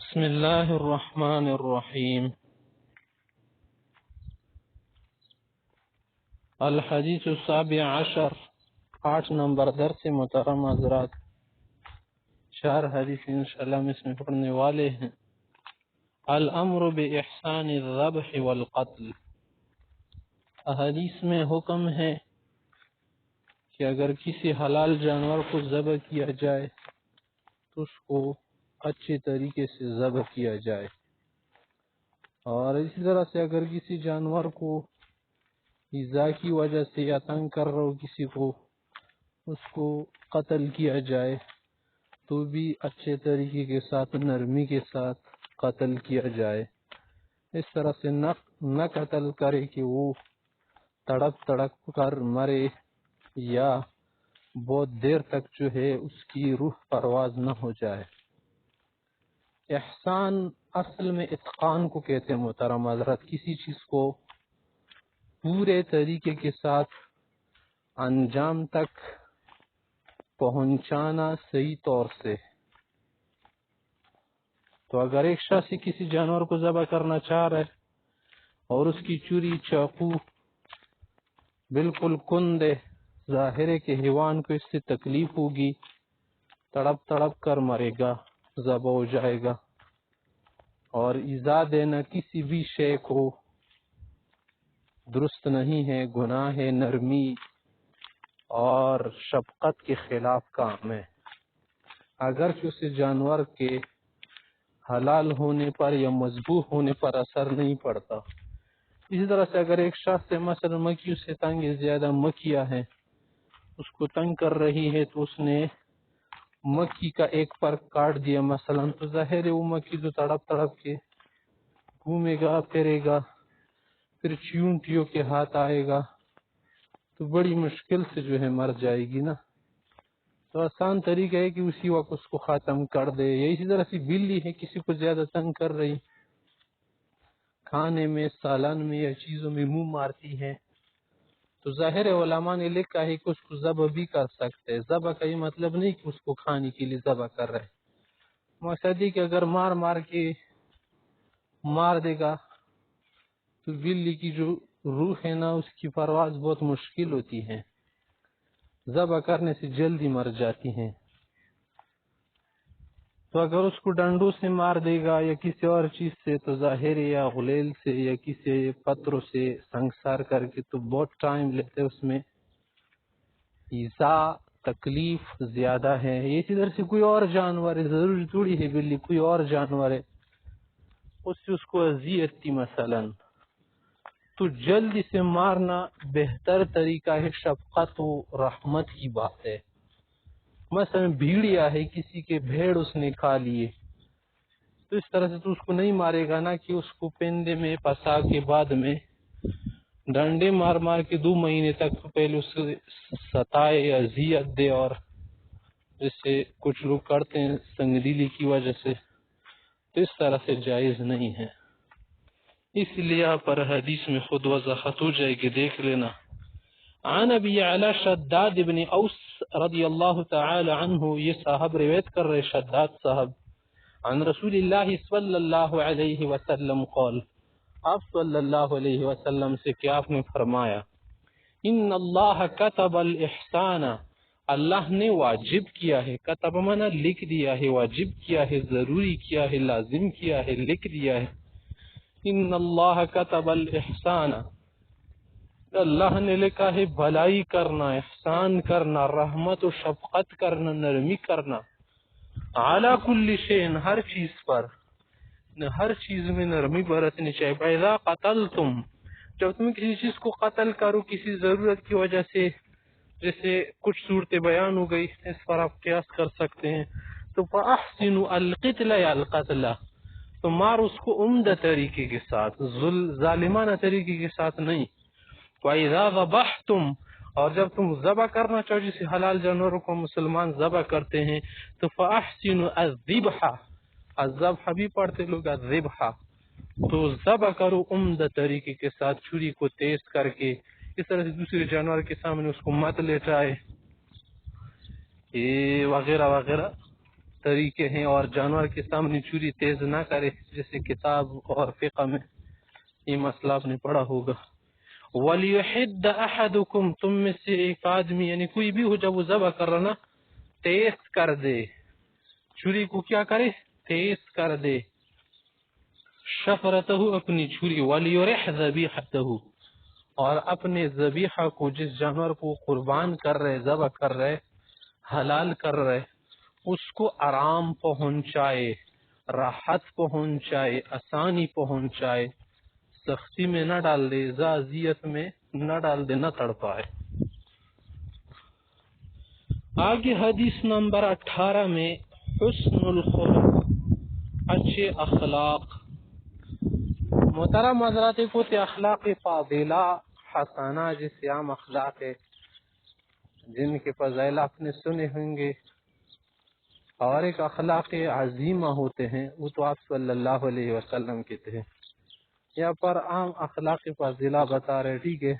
بسم اللہ الرحمن الرحیم۔ الحدیث السابع عشر، 8 نمبر درس محترم حضرات، 4 حدیث انشاءاللہ ہم اس میں پڑھنے والے ہیں۔ الامر باحسان الذبح والقتل، حدیث میں حکم ہے کہ اگر کسی حلال جانور کو ذبح کیا جائے تو اس کو اچھے طریقے سے ذبح کیا جائے، اور اسی طرح سے اگر کسی جانور کو ایذا کی وجہ سے یا تنگ کر رہا ہو کسی کو، اس کو قتل کیا جائے تو بھی اچھے طریقے کے ساتھ، نرمی کے ساتھ قتل کیا جائے۔ اس طرح سے نہ قتل کرے کہ وہ تڑپ تڑپ کر مرے یا بہت دیر تک جو ہے اس کی روح پرواز نہ ہو جائے۔ احسان اصل میں اتقان کو کہتے ہیں محترم حضرت، کسی چیز کو پورے طریقے کے ساتھ انجام تک پہنچانا صحیح طور سے۔ تو اگر ایک شخص کسی جانور کو ذبح کرنا چاہ رہا ہے اور اس کی چوری چاقو بالکل کند ہے، ظاہر ہے کہ حیوان کو اس سے تکلیف ہوگی، تڑپ تڑپ کر مرے گا، ذبح ہو جائے گا، اور ایذا دینا کسی بھی شے کو درست نہیں ہے، گناہ ہے، نرمی اور شفقت کے خلاف کام ہے، اگرچہ اس جانور کے حلال ہونے پر یا مذبوح ہونے پر اثر نہیں پڑتا۔ اسی طرح سے اگر ایک شخص سے مثلا مکھیوں سے تنگ ہے، زیادہ مکھیاں ہیں، اس کو تنگ کر رہی ہے، تو اس نے مکھی کا ایک پر کاٹ دیا مثلا، تو ظاہر ہے وہ مکھی تو تڑپ تڑپ کے گھومے گا، پھرے گا، پھر چیونٹیوں کے ہاتھ آئے گا تو بڑی مشکل سے جو ہے مر جائے گی نا۔ تو آسان طریقہ ہے کہ اسی وقت اس کو ختم کر دے۔ یا اسی طرح سے بلی ہے، کسی کو زیادہ تنگ کر رہی، کھانے میں، سالن میں یا چیزوں میں منہ مارتی ہے، تو ظاہر علماء نے لکھا ہے کہ اس کو ذبح بھی کر سکتے ہیں۔ ذبح کا یہ مطلب نہیں کہ اس کو کھانے کے لیے ذبح کر رہے، مقصد ہے کہ اگر مار مار کے مار دے گا تو بلی کی جو روح ہے نا، اس کی پرواز بہت مشکل ہوتی ہے، ذبح کرنے سے جلدی مر جاتی ہیں۔ تو اگر اس کو ڈنڈوں سے مار دے گا یا کسی اور چیز سے، تو ظاہر یا غلیل سے یا کسی پتھروں سے سنگسار کر کے، تو بہت ٹائم لیتے اس میں، ایذا تکلیف زیادہ ہے۔ اسی طرح سے کوئی اور جانور ہے، ضروری تھوڑی ہے بلی، کوئی اور جانور ہے، اس کو اذیت تھی مثلا، تو جلدی سے مارنا بہتر طریقہ ہے، شفقت و رحمت کی بات ہے۔ مثلا بھیڑیا ہے، کسی کے بھیڑ اس نے کھا لیے، تو اس طرح سے تو اس کو نہیں مارے گا نا کہ اس کو پندے میں پسا کے بعد میں ڈنڈے مار مار کے 2 مہینے تک پہلے اس سے ستائے یا اذیت دے، اور جیسے کچھ لوگ کرتے ہیں سنگدلی کی وجہ سے، تو اس طرح سے جائز نہیں ہے۔ اس لیے یہاں پر حدیث میں خود وضاحت ہو جائے گی، دیکھ لینا۔ عن ابی اعلی شداد بن اوس رضی اللہ تعالی عنہ، یہ صاحب روایت کر رہے شداد صاحب، عن رسول اللہ صلی اللہ علیہ وسلم قال، آپ صلی اللہ علیہ وسلم سے کیا آپ نے فرمایا، ان اللہ کتب الاحسان، اللہ نے واجب کیا ہے، کتب مانا لکھ دیا ہے، واجب کیا ہے، ضروری کیا ہے، لازم کیا ہے، لکھ دیا ہے۔ ان اللہ کتب الاحسان، اللہ نے لکھا ہے بھلائی کرنا، احسان کرنا، رحمت و شفقت کرنا، نرمی کرنا، علی کل شیء، ہر چیز پر، ہر چیز میں نرمی برتنی چاہیے۔ فاذا قتلتم، جب تم کسی چیز کو قتل کرو کسی ضرورت کی وجہ سے، جیسے کچھ صورتیں بیان ہو گئی، اس پر آپ قیاس کر سکتے ہیں، تو فاحسنوا القتل یا القتل، تو مار اس کو عمدہ طریقے کے ساتھ، ظالمانہ طریقے کے ساتھ نہیں۔ وَإِذَا ذَبَحْتُمْ، اور جب تم ذبح کرنا چاہو، جسے حلال جانوروں کو مسلمان ذبح کرتے ہیں، تو فَأَحْسِنُوا الذِّبْحَ، الذبح بھی پڑھتے لوگ، الذبح، تو ذبح کرو عمدہ طریقے کے ساتھ، چھری کو تیز کر کے، اس طرح سے دوسرے جانور کے سامنے اس کو مت لیٹائے وغیرہ وغیرہ۔ طریقے ہیں، اور جانور کے سامنے چھری تیز نہ کرے، جیسے کتاب اور فقہ میں یہ مسئلہ آپ نے پڑھا ہوگا۔ وَلْيُحِدَّ أَحَدُكُمْ، تم میں سے ایک آدمی یعنی کوئی بھی ہو جب وہ ذبح کر رہا نا تیز کر دے، چھری کو کیا کرے تیز کر دے، شفرتہ اپنی چھری، وَلْيُرِحْ ذَبِيحَتَهُ، اور اپنے ذبیحہ کو جس جانور کو قربان کر رہے ذبح کر رہے حلال کر رہے اس کو آرام پہنچائے، راحت پہنچائے، آسانی پہنچائے، سختی میں نہ ڈال دے، اذیت میں نہ ڈال دے، نہ تڑپائے۔ آگے حدیث نمبر 18 میں حسن الخلق، اچھے اخلاق۔ محترم حضرات کو اخلاق فاضلہ حسنہ جسے عام اخلاق ہے جن کے فضائل آپ نے سنے ہوں گے، اور ایک اخلاق عظیمہ ہوتے ہیں وہ تو آپ صلی اللہ علیہ وسلم کے تھے، یہاں پر عام اخلاق فاضلہ بتا رہے، ٹھیک ہے۔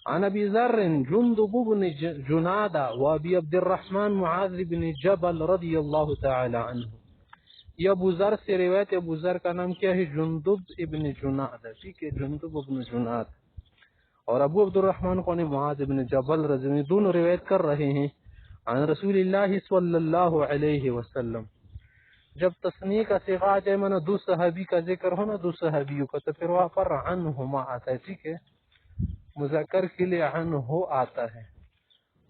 عن ابی ذر جندب بن جنادہ و ابی عبد الرحمن معاذ بن جبل رضی اللہ تعالی عنہ، یہ ابو ذر سے روایت، ابو ذر کا نام کیا ہے جندب ابن جنادہ، ٹھیک ہے، جندب ابن جنادہ، اور ابو عبد الرحمن کو معاذ بن جبل رضی اللہ عنہ، دونوں روایت کر رہے ہیں عن رسول اللہ صلی اللہ علیہ وسلم۔ جب تصنیع کا صیغہ آ جائے مانا دو صحابی کا ذکر ہو نا، دو صحابیوں کا، تو پھر وہاں پر عنہما آتا ہے، ٹھیک ہے، مذکر کے لیے عنہ آتا ہے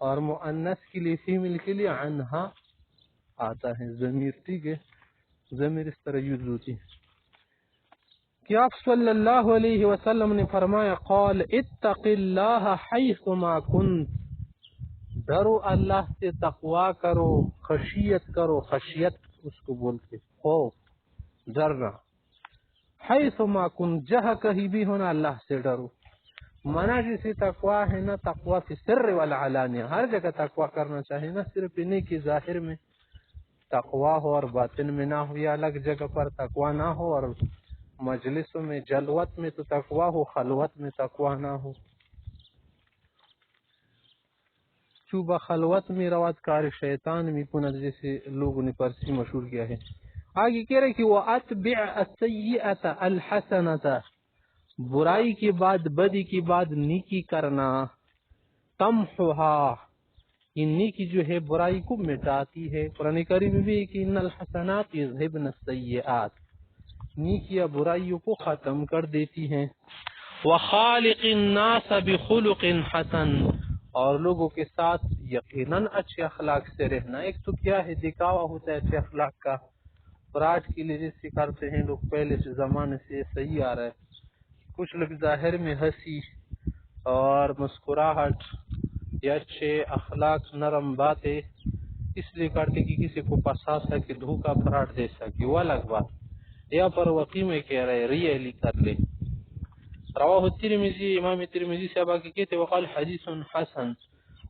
اور مؤنث کے لیے فیمیل کے لیے عنہا آتا ہے ضمیر، ٹھیک ہے، ضمیر اس طرح یوز ہوتی ہے کہ آپ صلی اللہ علیہ وسلم نے فرمایا قال اتق اللہ حیثما کنت، ڈرو اللہ سے، تقوی کرو، خشیت کرو، خشیت اس کو بولتے خوف، ڈرنا، حیثما کنت، جہاں کہیں بھی ہونا اللہ سے ڈرو۔ منع جیسے تقوی ہے نا، تقوی فی سر والعلانیہ، ہر جگہ تقوی کرنا چاہیے نا، صرف انہیں کی ظاہر میں تقوی ہو اور باطن میں نہ ہو، یا الگ جگہ پر تقوی نہ ہو اور مجلسوں میں جلوت میں تو تقوی ہو، خلوت میں تقوی نہ ہو۔ چوبہ خلوت میں روات کار شیطان میں کنت، جیسے لوگوں نے پرسی مشہور کیا ہے۔ آگے کہہ رہے کہ وَأَتْبِعْ السَّيِّئَةَ الْحَسَنَةَ، برائی کے بعد، بدی کے بعد نیکی کرنا، تمحوہا، یہ نیکی جو ہے برائی کو مٹاتی ہے۔ قرآن کریم میں بھی ہے کہ ان الحسنات یذہبن السیئات، نیکیاں برائیوں کو ختم کر دیتی ہیں۔ وخالق الناس بخلق حسن، اور لوگوں کے ساتھ یقیناً اچھے اخلاق سے رہنا۔ ایک تو کیا ہے دکھاوا ہوتا ہے اچھے اخلاق کا، فراڈ کے لیے جیسے کرتے ہیں لوگ پہلے سے زمانے سے صحیح آ رہا ہے، کچھ لوگ ظاہر میں ہنسی اور مسکراہٹ یا اچھے اخلاق نرم باتیں اس لیے کرتے کہ کسی کو پسا سکے، دھوکہ فراڈ دے سکے، وہ الگ بات۔ یا پر وقی میں کہہ رہے ریئلی کر لے۔ رواہ الترمذی، امام ترمذی سے آبا کے کہتے وقال حدیث حسن،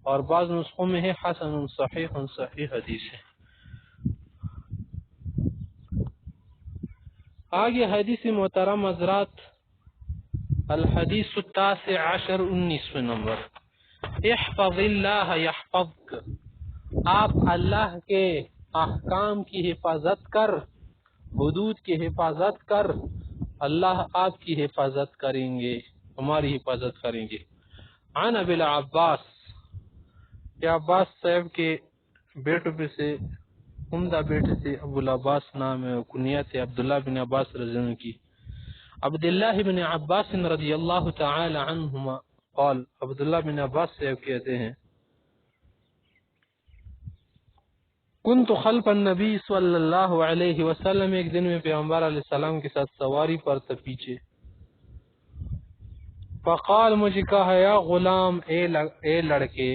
اور بعض نسخوں میں ہے حسن صحیح، صحیح حدیث ہے۔ آگے حدیث محترم حضرات، الحدیث التاسع عشر، 19 نمبر، احفظ اللہ یحفظک، آپ اللہ کے احکام کی حفاظت کر، حدود کی حفاظت کر، اللہ آپ کی حفاظت کریں گے، ہماری حفاظت کریں گے۔ عن ابی العباس، یہ عباس صاحب کے بیٹوں میں سے عمدہ بیٹے سے ابو العباس نام ہے، کنیت ہے عبداللہ بن عباس رضی اللہ عنہ کی۔ عبداللہ بن عباس رضی اللہ تعالی عنہما قال، عبداللہ بن عباس صاحب کہتے ہیں کنت خلف النبی صلی اللہ علیہ وسلم، ایک دن میں پیغمبر علیہ السلام کے ساتھ سواری پر تھا پیچھے، فقال، مجھے کہا یا غلام، اے لڑکے،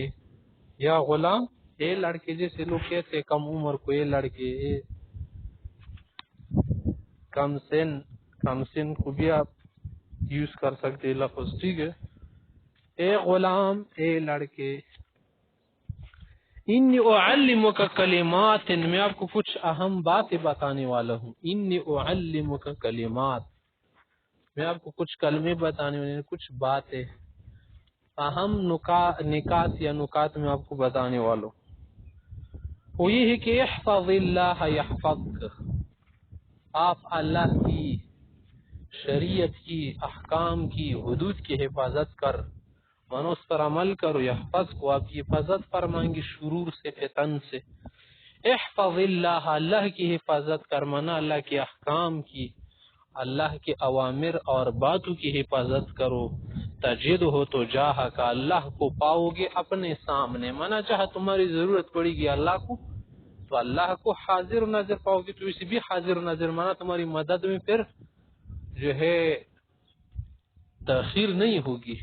یا غلام، اے لڑکے، جیسے لوگ کہتے کم عمر کو اے لڑکے، اے کم سن کو بھی آپ یوز کر سکتے لفظ، ٹھیک ہے، اے غلام، اے لڑکے، انی اعلمک کلمات، میں آپ کو کچھ اہم باتیں بتانے والا ہوں، انی اعلمک کلمات، میں آپ کو کچھ کلمے بتانے والے ہیں، کچھ باتیں، اہم نکات یا نکات میں آپ کو بتانے والا ہوں۔ وہ یہ ہے کہ احفظ اللہ یحفظک، آپ اللہ کی شریعت کی، احکام کی، حدود کی حفاظت کر، من اس پر عمل کرو، یحفظ کو آپ کی حفاظت فرمائیں گے شرور سے، فتن سے۔ احفظ اللہ، اللہ کی حفاظت کر، منا اللہ کے احکام کی، اللہ کے اوامر اور باتوں کی حفاظت کرو، تجد ہو تو جاہ کا، اللہ کو پاؤ گے اپنے سامنے، منا چاہا تمہاری ضرورت پڑے گی اللہ کو تو اللہ کو حاضر و ناظر پاؤ گے، تو اسے بھی حاضر و ناظر، منا تمہاری مدد میں پھر جو ہے تاخیر نہیں ہوگی۔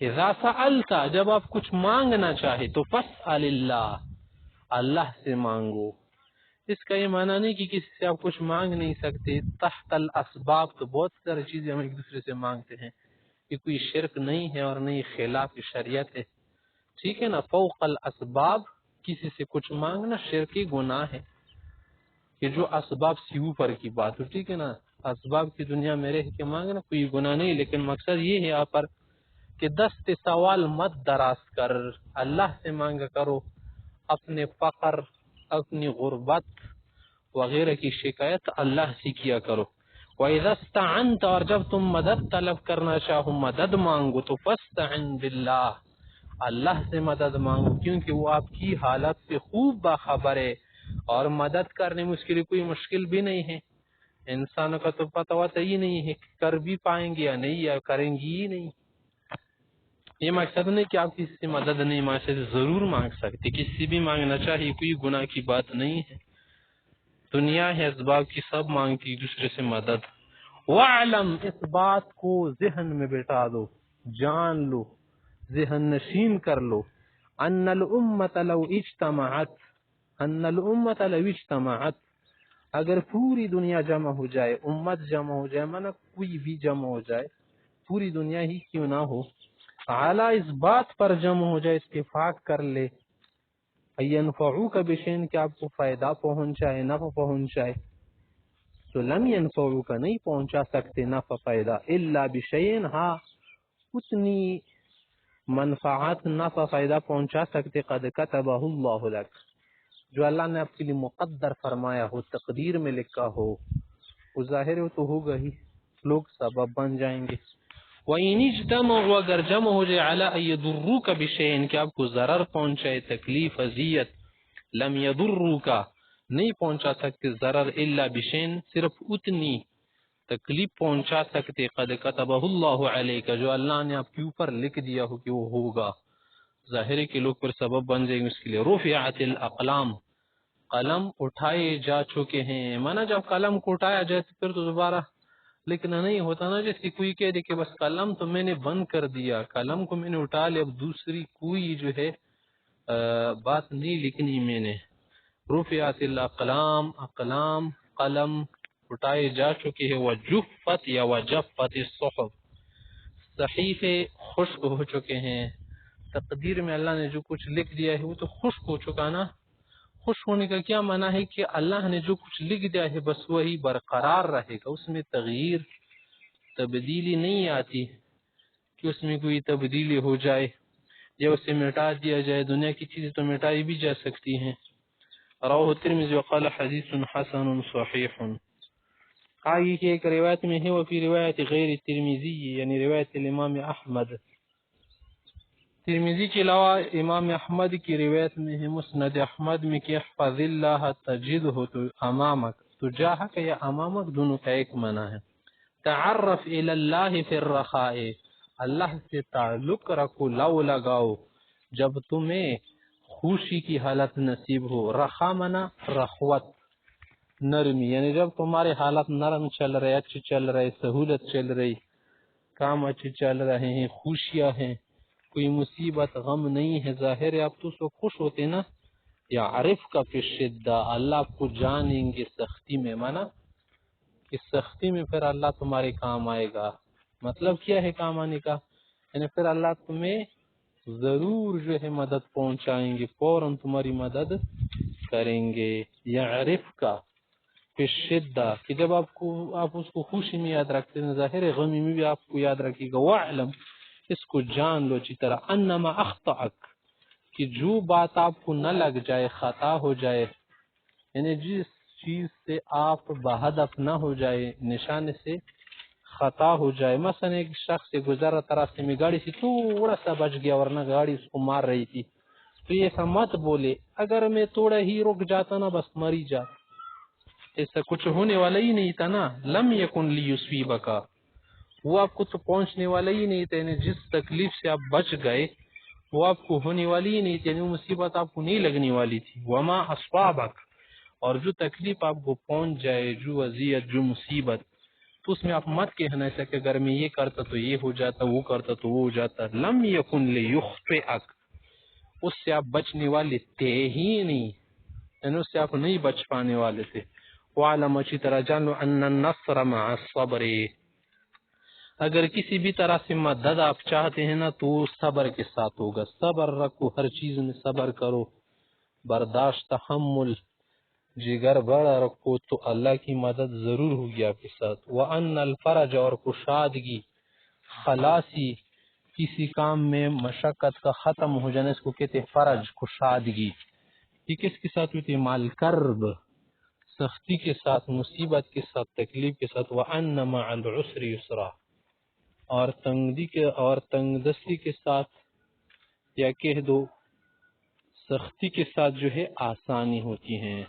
اذا سألت، جب آپ کچھ مانگنا چاہے تو فاسأل اللہ، اللہ سے مانگو۔ اس کا یہ معنی نہیں کہ کسی سے آپ کچھ مانگ نہیں سکتے، تحت الاسباب تو بہت ساری چیزیں ہم ایک دوسرے سے مانگتے ہیں، کہ کوئی شرک نہیں ہے اور نہیں خلاف شریعت ہے، ٹھیک ہے نا۔ فوق الاسباب کسی سے کچھ مانگنا شرکی گناہ ہے، کہ جو اسباب سے اوپر کی بات ہو، ٹھیک ہے نا۔ اسباب کی دنیا میں رہ کے مانگنا کوئی گناہ نہیں، لیکن مقصد یہ ہے یہاں پر کہ دست سوال مت دراز کر، اللہ سے مانگا کرو، اپنے فقر، اپنی غربت وغیرہ کی شکایت اللہ سے کیا کرو۔ وَإِذَا اسْتَعَنْتَ، اور جب تم مدد طلب کرنا چاہو، مدد مانگو تو فَاسْتَعِنْ بِاللَّهِ، اللہ سے مدد مانگو، کیونکہ وہ آپ کی حالت سے خوب باخبر ہے، اور مدد کرنے میں اس کے لیے کوئی مشکل بھی نہیں ہے۔ انسانوں کا تو پتہ ہوتا ہی نہیں ہے کہ کر بھی پائیں گے یا نہیں، یا کریں گی ہی نہیں۔ یہ مقصد نہیں کہ آپ کسی سے مدد نہیں مانگ سکتے، ضرور مانگ سکتے، کسی سے بھی مانگنا چاہیے، کوئی گناہ کی بات نہیں ہے۔ دنیا ہے اسباب کی، سب مانگتی ایک دوسرے سے مدد۔ وَعْلَمْ، اس بات کو ذہن میں بٹھا دو، جان لو، ذہن نشین کر لو، ان الامت لو اجتمعت، ان الامت لو اجتمعت، اگر پوری دنیا جمع ہو جائے، امت جمع ہو جائے، مانا کوئی بھی جمع ہو جائے، پوری دنیا ہی کیوں نہ ہو، اعلیٰ اس بات پر جمع ہو جائے، اتفاق کر لے، ینفعوک بشین، کہ آپ کو فائدہ پہنچائے، نفع پہنچائے، تو لم ینفعوک، نہیں پہنچا سکتے نفع فائدہ، الا بشین، ہاں اتنی منفعات نفع فائدہ پہنچا سکتے، قد کتبہ اللہ لک، جو اللہ نے آپ کے لیے مقدر فرمایا ہو، تقدیر میں لکھا ہو، وہ ظاہر ہے تو ہوگا ہی، لوگ سبب بن جائیں گے۔ وَإِنِ اجْتَمَعُوا، اگر جمع ہو جائے، عَلَىٰ أَن يَضُرُّوكَ بِشَيْءٍ، کہ آپ کو ضرر پہنچائے، تکلیف، اذیت، لم يضروک، نہیں پہنچا سکتے ضرر، الا بشین، صرف اتنی تکلیف پہنچا سکتے، قد کتبہ اللہ علیک، جو اللہ نے آپ کے اوپر لکھ دیا ہو کہ وہ ہوگا، ظاہر ہے کہ لوگ پر سبب بن جائیں گے اس کے لیے۔ رفعت الاقلام، قلم اٹھائے جا چکے ہیں، مانا جب قلم کو اٹھایا جائے تو پھر تو دوبارہ لکھنا نہیں ہوتا نا، جیسے کوئی کہہ دے کہ بس قلم تو میں نے بند کر دیا، قلم کو میں نے اٹھا لیا، اب دوسری کوئی جو ہے بات نہیں لکھنی میں نے۔ رفعت الاقلام، اقلام قلم اٹھائے جا چکے ہیں، وجفت یا وجفت الصحف، صحیفے خشک ہو چکے ہیں، تقدیر میں اللہ نے جو کچھ لکھ دیا ہے وہ تو خشک ہو چکا نا۔ خشک ہونے کا کیا معنی ہے کہ اللہ نے جو کچھ لکھ دیا ہے بس وہی برقرار رہے گا، اس میں تغییر، تبدیلی نہیں آتی کہ اس میں کوئی تبدیلی ہو جائے یا اسے مٹا دیا جائے۔ دنیا کی چیزیں تو مٹائی بھی جا سکتی ہیں۔ رواه الترمذی وقال حدیث حسن صحیح، آگے کی ایک روایت میں ہے، وفی روایت غیر الترمذی، یعنی روایت الامام احمد، ترمذی کے علاوہ امام احمد کی روایت میں ہے، مسند احمد میں کہ احفظ اللہ تجدہ تو امامک، تجاہک یا امامک دونوں کا ایک معنی ہے۔ تعرف الی اللہ فی الرخاء، اللہ سے تعلق رکھو، لو لگاؤ جب تمہیں خوشی کی حالت نصیب ہو، رخا منا رخوت، نرمی، یعنی جب تمہارے حالت نرم چل رہے، اچھے چل رہے، سہولت چل رہی، کام اچھے چل رہے ہیں، خوشیاں ہیں، کوئی مصیبت غم نہیں ہے، ظاہر ہے آپ تو سو خوش ہوتے نا۔ یا عرف کا فی الشدہ، اللہ آپ کو جانیں گے سختی میں، مانا کہ سختی میں پھر اللہ تمہارے کام آئے گا۔ مطلب کیا ہے کام آنے کا؟ یعنی پھر اللہ تمہیں ضرور جو ہے مدد پہنچائیں گے، فوراً تمہاری مدد کریں گے۔ یا عرف کا فی الشدہ، کہ جب آپ اس کو خوشی میں یاد رکھتے ہیں، ظاہر ہے غمی میں بھی آپ کو یاد رکھے گا۔ وَاعْلَمْ، اس کو جان لو اچھی طرح، انما اخطأک، کہ جو بات آپ کو نہ لگ جائے، خطا ہو جائے، یعنی جس چیز سے آپ بہدف نہ ہو جائے، نشانے سے خطا ہو جائے. مثلا ایک شخص سے گزر رہا طرف سے، میں گاڑی سے تھوڑا سا بچ گیا ورنہ گاڑی اس کو مار رہی تھی، تو یہ ایسا مت بولے اگر میں تھوڑا ہی رک جاتا نا بس مر ہی جاتا، ایسا کچھ ہونے والا ہی نہیں تھا نا. لم یکن لیصیبک، وہ آپ کو تو پہنچنے والا ہی نہیں تھا، یعنی جس تکلیف سے آپ بچ گئے وہ آپ کو ہونے والی ہی نہیں تھی، یعنی وہ مصیبت آپ کو نہیں لگنے والی تھی. وما اصابک، اور جو تکلیف آپ کو پہنچ جائے، جو اذیت، جو مصیبت، تو اس میں آپ مت کہنا ایسا کہ اگر میں یہ کرتا تو یہ ہو جاتا، وہ کرتا تو وہ ہو جاتا. لم یکن لیخطئک، اس سے آپ بچنے والے تھے ہی نہیں، یعنی اس سے آپ نہیں بچ پانے والے تھے. وعلم، اچھی طرح جان لو، ان النصر مع الصبر، اگر کسی بھی طرح سے مدد آپ چاہتے ہیں نا تو صبر کے ساتھ ہوگا. صبر رکھو، ہر چیز میں صبر کرو، برداشت، تحمل، جگر بڑا رکھو تو اللہ کی مدد ضرور ہوگی آپ کے ساتھ. وان الفرج، اور کشادگی، خلاصی، کسی کام میں مشقت کا ختم ہو جانا، اس کو کہتے ہیں فرج، کشادگی. یہ کس کے ساتھ ہوتی ہے؟ مال کرب، سختی کے ساتھ، مصیبت کے ساتھ، تکلیف کے ساتھ. وان مع العسر یسرا، اور تنگ دستی کے ساتھ، یا کہہ دو سختی کے ساتھ جو ہے آسانی ہوتی ہیں.